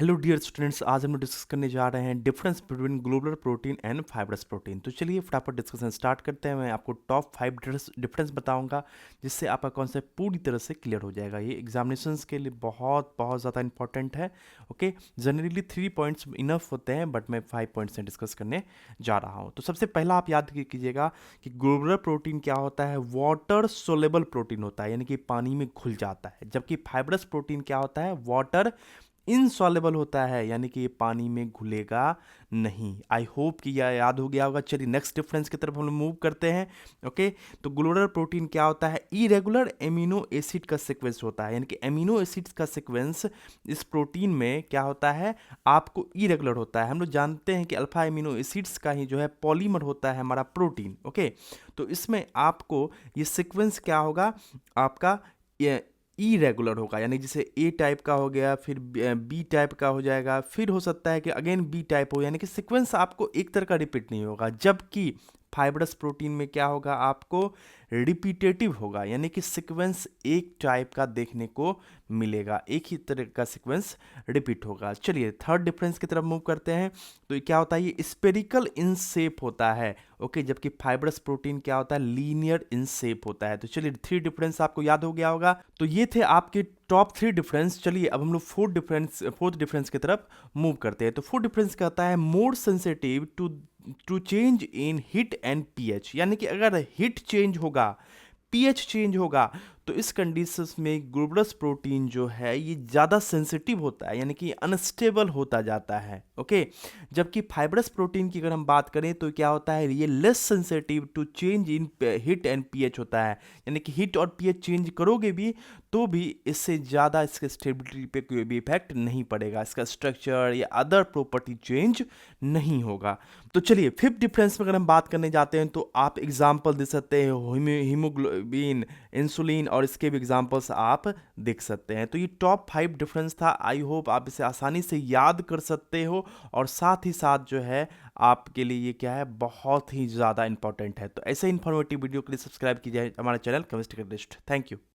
Hello dear students, आज हम लोग डिस्कस करने जा रहे हैं difference between globular protein and fibrous protein. तो चलिए फटाफट डिस्कशन स्टार्ट करते हैं। मैं आपको टॉप 5 डिफरेंस बताऊंगा, जिससे आपका कॉन्सेप्ट पूरी तरह से क्लियर हो जाएगा। ये एग्जामिनेशंस के लिए बहुत बहुत ज़्यादा इंपॉर्टेंट है। ओके, जनरली 3 पॉइंट्स इनफ होते हैं, बट मैं 5 पॉइंट्स से डिस्कस करने जा रहा हूँ। तो सबसे पहला आप याद कीजिएगा कि ग्लोबुलर प्रोटीन क्या होता है, वाटर सोलेबल प्रोटीन होता है, यानी कि पानी में घुल जाता है। जबकि फाइब्रस प्रोटीन क्या होता है, वाटर इनसॉल्युबल होता है, यानी कि ये पानी में घुलेगा नहीं। आई होप कि यह याद हो गया होगा। चलिए नेक्स्ट डिफरेंस की तरफ हम लोग मूव करते हैं। ओके, तो ग्लोबुलर प्रोटीन क्या होता है, इरेगुलर एमिनो एसिड का सीक्वेंस होता है, यानी कि एमिनो एसिड्स का सीक्वेंस इस प्रोटीन में क्या होता है, आपको इरेगुलर होता है। हम लोग जानते हैं कि अल्फा एमिनो एसिड्स का ही जो है पॉलीमर होता है हमारा प्रोटीन। ओके, तो इसमें आपको ये सीक्वेंस क्या होगा, आपका इरेगुलर होगा, यानी जैसे ए टाइप का हो गया, फिर बी टाइप का हो जाएगा, फिर हो सकता है कि अगेन बी टाइप हो, यानी कि सीक्वेंस आपको एक तरह का रिपीट नहीं होगा। जबकि फाइब्रस प्रोटीन में क्या होगा, आपको रिपीटेटिव होगा, यानी कि सीक्वेंस एक टाइप का देखने को मिलेगा, एक ही तरह का सीक्वेंस रिपीट होगा। चलिए थर्ड डिफरेंस की तरफ मूव करते हैं। तो ये क्या होता है, ये स्पेरिकल इन शेप होता है। ओके, जबकि फाइब्रस प्रोटीन क्या होता है, लीनियर इन शेप होता है। तो चलिए 3 डिफरेंस आपको याद हो गया होगा। तो ये थे आपके टॉप 3 डिफरेंस। चलिए अब हम लोग फोर्थ डिफरेंस की तरफ मूव करते हैं। तो फोर्थ डिफरेंस कहता है more sensitive to change in heat and pH, यानी कि अगर हीट चेंज होगा, पीएच चेंज होगा, तो इस कंडीशंस में ग्लोबुलस प्रोटीन जो है ये ज़्यादा सेंसिटिव होता है, यानी कि अनस्टेबल होता जाता है। ओके, जबकि फाइब्रस प्रोटीन की अगर हम बात करें तो क्या होता है, ये less sensitive to change in heat and pH होता है, यानी कि हीट और पीएच चेंज करोगे भी तो भी इससे ज़्यादा इसके स्टेबिलिटी पे कोई भी इफेक्ट नहीं पड़ेगा, इसका स्ट्रक्चर या अदर प्रॉपर्टी चेंज नहीं होगा। तो चलिए फिफ्थ डिफरेंस में अगर हम बात करने जाते हैं तो आप एग्जाम्पल दे सकते हैं हीमोग्लोबिन, इंसुलिन, और इसके भी एग्जांपल्स आप देख सकते हैं। तो ये टॉप 5 डिफरेंस था। आई होप आप इसे आसानी से याद कर सकते हो, और साथ ही साथ जो है आपके लिए ये क्या है, बहुत ही ज़्यादा इंपॉर्टेंट है। तो ऐसे इन्फॉर्मेटिव वीडियो के लिए सब्सक्राइब कीजिए हमारा चैनल केमिस्ट्री का लिस्ट। Thank you.